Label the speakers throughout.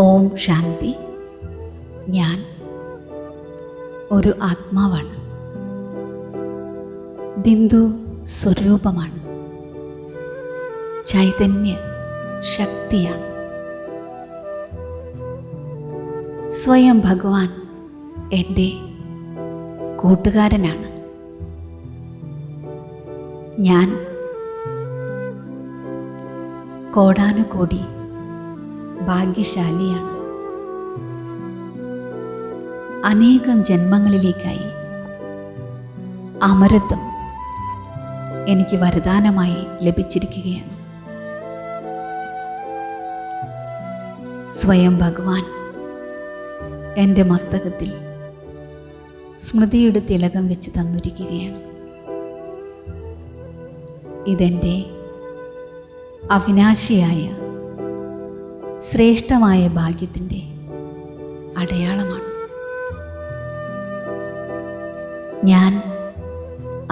Speaker 1: ഓം ശാന്തി. ഞാൻ ഒരു ആത്മാവാണ്, ബിന്ദു സ്വരൂപമാണ്, ചൈതന്യ ശക്തിയാണ്. സ്വയം ഭഗവാൻ എൻ്റെ കൂട്ടുകാരനാണ്. ഞാൻ കോടാനുകോടി ഭാഗ്യശാലിയാണ്. അനേകം ജന്മങ്ങളിലേക്കായി അമരത്വം എനിക്ക് വരദാനമായി ലഭിച്ചിരിക്കുകയാണ്. സ്വയം ഭഗവാൻ എൻ്റെ മസ്തകത്തിൽ സ്മൃതിയുടെ തിലകം വെച്ച് തന്നിരിക്കുകയാണ്. ഇതെൻ്റെ അവിനാശിയായ ശ്രേഷ്ഠമായ ഭാഗ്യത്തിൻ്റെ അടയാളമാണ്. ഞാൻ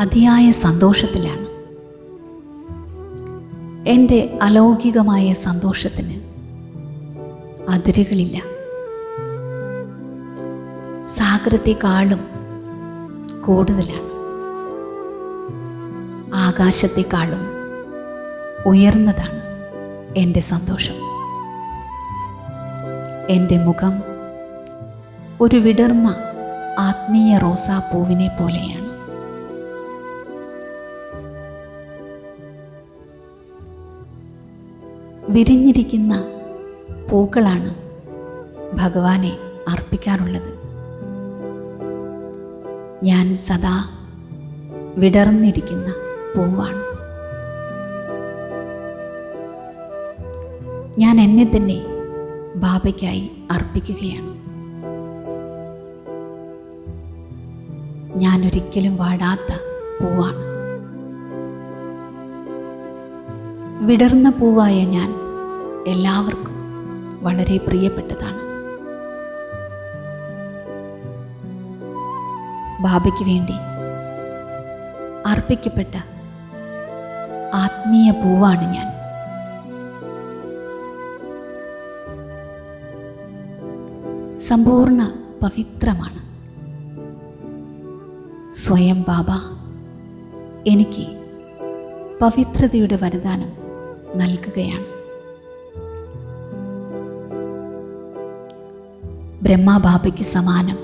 Speaker 1: അതിയായ സന്തോഷത്തിലാണ്. എൻ്റെ അലൗകികമായ സന്തോഷത്തിന് അതിരുകളില്ല. സാഗരത്തെക്കാളും കൂടുതലാണ്, ആകാശത്തെക്കാളും ഉയർന്നതാണ് എൻ്റെ സന്തോഷം. എൻ്റെ മുഖം ഒരു വിടർന്ന ആത്മീയ റോസാപ്പൂവിനെ പോലെയാണ്. വിരിഞ്ഞിരിക്കുന്ന പൂക്കളാണ് ഭഗവാനെ അർപ്പിക്കാറുള്ളത്. ഞാൻ സദാ വിടർന്നിരിക്കുന്ന പൂവാണ്. ഞാൻ എന്നെ തന്നെ ബാബയ്ക്കായി അർപ്പിക്കുകയാണ്. ഞാൻ ഒരിക്കലും വാടാത്ത പൂവാണ്. വിടർന്ന പൂവായ ഞാൻ എല്ലാവർക്കും വളരെ പ്രിയപ്പെട്ടതാണ്. ബാബയ്ക്ക് വേണ്ടി അർപ്പിക്കപ്പെട്ട ആത്മീയ പൂവാണ് ഞാൻ. സമ്പൂർണ്ണ പവിത്രമാണ്. സ്വയം ബാബ എനിക്ക് പവിത്രതയുടെ വരദാനം നൽകുകയാണ്. ബ്രഹ്മബാബയ്ക്ക് സമാനം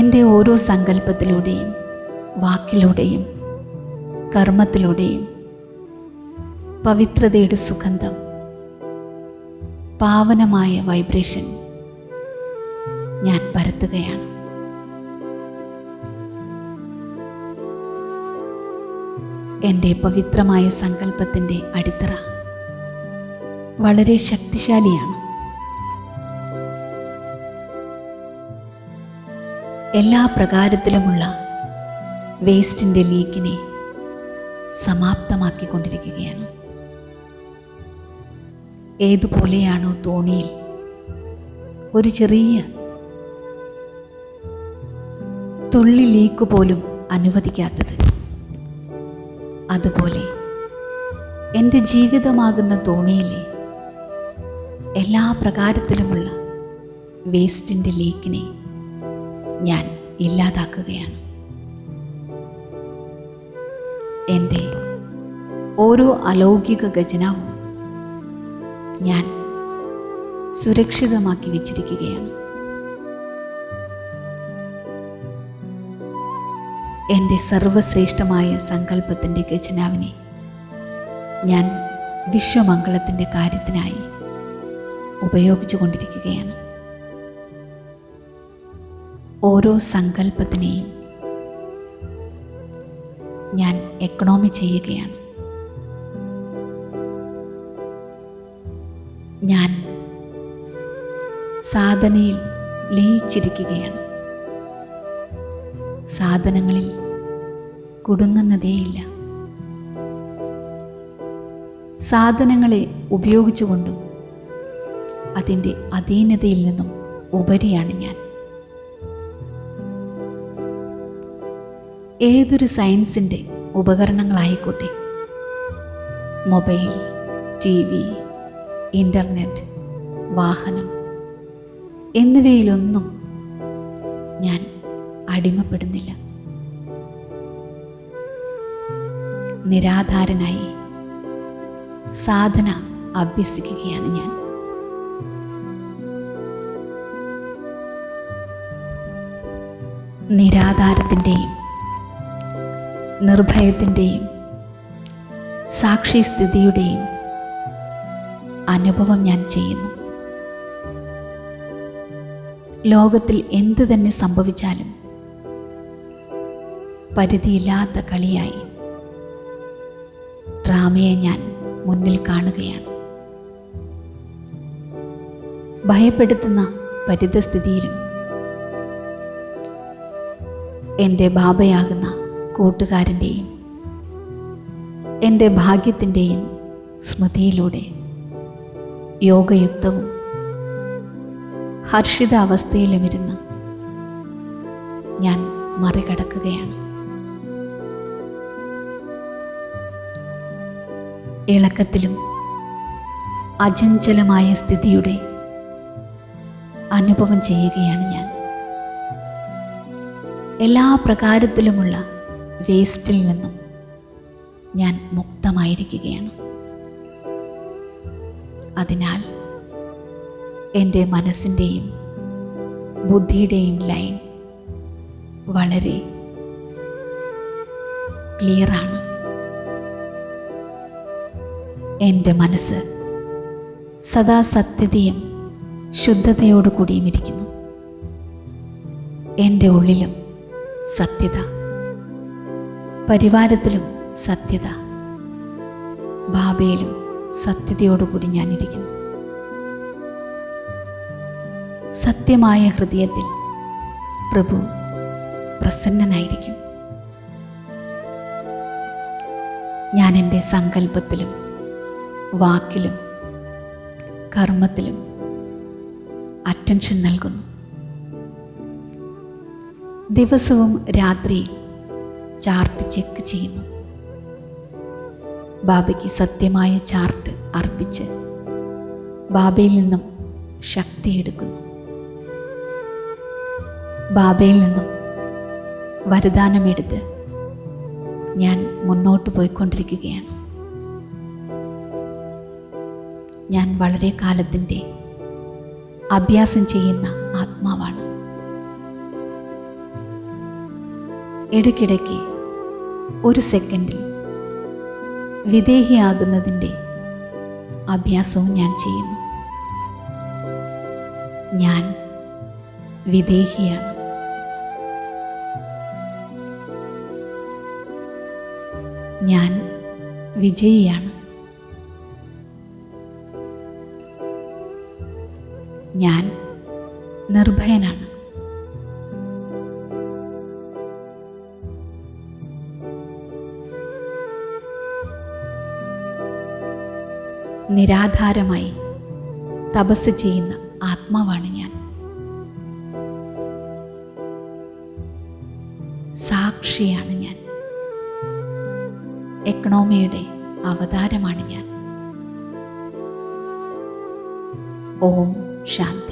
Speaker 1: എൻ്റെ ഓരോ സങ്കല്പത്തിലൂടെയും വാക്കിലൂടെയും കർമ്മത്തിലൂടെയും പവിത്രതയുടെ സുഗന്ധം, പാവനമായ വൈബ്രേഷൻ ഞാൻ പരത്തുകയാണ്. എൻ്റെ പവിത്രമായ സങ്കല്പത്തിൻ്റെ അടിത്തറ വളരെ ശക്തിശാലിയാണ്. എല്ലാ പ്രകാരത്തിലുമുള്ള വേസ്റ്റിൻ്റെ ലീക്കിനെ സമാപ്തമാക്കിക്കൊണ്ടിരിക്കുകയാണ്. ഏതുപോലെയാണോ തോണിയിൽ ഒരു ചെറിയ തുള്ളി ലീക്ക് പോലും അനുവദിക്കാത്തത്, അതുപോലെ എൻ്റെ ജീവിതമാകുന്ന തോണിയിലെ എല്ലാ പ്രകാരത്തിലുമുള്ള വേസ്റ്റിൻ്റെ ലീക്കിനെ ഞാൻ ഇല്ലാതാക്കുകയാണ്. എൻ്റെ ഓരോ അലൗകിക ഖജനാവും ഞാൻ സുരക്ഷിതമാക്കി വച്ചിരിക്കുകയാണ്. എൻ്റെ സർവശ്രേഷ്ഠമായ സങ്കല്പത്തിൻ്റെ ഖജനാവിനെ ഞാൻ വിശ്വമംഗളത്തിൻ്റെ കാര്യത്തിനായി ഉപയോഗിച്ചു കൊണ്ടിരിക്കുകയാണ്. ഓരോ സങ്കല്പത്തിനെയും ഞാൻ എക്കണോമി ചെയ്യുകയാണ്. ഞാൻ സാധനയിൽ ലയിച്ചിരിക്കുകയാണ്. സാധനങ്ങളിൽ കുടുങ്ങുന്നതേയില്ല. സാധനങ്ങളെ ഉപയോഗിച്ചുകൊണ്ടും അതിൻ്റെ അധീനതയിൽ നിന്നും ഉപരിയാണ് ഞാൻ. ഏതൊരു സയൻസിൻ്റെ ഉപകരണങ്ങളായിക്കോട്ടെ, മൊബൈൽ, TV, ഇൻ്റർനെറ്റ്, വാഹനം എന്നിവയിലൊന്നും ഞാൻ അടിമപ്പെടുന്നില്ല. നിരാധാരനായി സാധന അഭ്യസിക്കുകയാണ് ഞാൻ. നിരാധാരത്തിൻ്റെയും നിർഭയത്തിൻ്റെയും സാക്ഷിസ്ഥിതിയുടെയും അനുഭവം ഞാൻ ചെയ്യുന്നു. ലോകത്തിൽ എന്ത് തന്നെ സംഭവിച്ചാലും പരിധിയില്ലാത്ത കളിയായി ഡ്രാമയെ ഞാൻ മുന്നിൽ കാണുകയാണ്. ഭയപ്പെടുത്തുന്ന പരിതസ്ഥിതിയിലും എൻ്റെ ബാബയാകുന്ന കൂട്ടുകാരൻ്റെയും എൻ്റെ ഭാഗ്യത്തിൻ്റെയും സ്മൃതിയിലൂടെ യോഗയുക്തവും ഹർഷിത അവസ്ഥയിലുമിരുന്ന് ഞാൻ മറികടക്കുകയാണ്. ഇളക്കത്തിലും അചഞ്ചലമായ സ്ഥിതിയുടെ അനുഭവം ചെയ്യുകയാണ് ഞാൻ. എല്ലാ പ്രകാരത്തിലുമുള്ള വേസ്റ്റിൽ നിന്നും ഞാൻ മുക്തമായിരിക്കുകയാണ്. അതിനാൽ എൻ്റെ മനസ്സിൻ്റെയും ബുദ്ധിയുടെയും ലൈൻ വളരെ ക്ലിയറാണ്. എൻ്റെ മനസ്സ് സദാ സത്യതയും ശുദ്ധതയോടു കൂടിയും ഇരിക്കുന്നു. എൻ്റെ ഉള്ളിലും സത്യത, പരിവാരത്തിലും സത്യത, ബാബയിലും സത്യതയോടുകൂടി ഞാനിരിക്കുന്നു. സത്യമായ ഹൃദയത്തിൽ പ്രഭു പ്രസന്നനായിരിക്കും. ഞാൻ എൻ്റെ സങ്കല്പത്തിലും വാക്കിലും കർമ്മത്തിലും അറ്റൻഷൻ നൽകുന്നു. ദിവസവും രാത്രിയിൽ ചാർട്ട് ചെക്ക് ചെയ്യുന്നു. ബാബയ്ക്ക് സത്യമായ ചാർട്ട് അർപ്പിച്ച് ബാബയിൽ നിന്നും ശക്തിയെടുക്കുന്നു. ബാബയിൽ നിന്നും വരദാനമെടുത്ത് ഞാൻ മുന്നോട്ട് പോയിക്കൊണ്ടിരിക്കുകയാണ്. ഞാൻ വളരെ കാലത്തിൻ്റെ അഭ്യാസം ചെയ്യുന്ന ആത്മാവാണ്. ഇടയ്ക്കിടയ്ക്ക് ഒരു സെക്കൻഡിൽ വിദേഹിയാകുന്നതിൻ്റെ അഭ്യാസവും ഞാൻ ചെയ്യുന്നു. ഞാൻ വിദേഹിയാണ്. ഞാൻ വിജയിയാണ്. ഞാൻ നിർഭയനാണ്. നിരാധാരമായി തപസ് ചെയ്യുന്ന ആത്മാവാണ് ഞാൻ. സാക്ഷിയാണ് ഞാൻ. എക്കണോമിയുടെ അവതാരമാണ് ഞാൻ. ഓം ശാന്തി.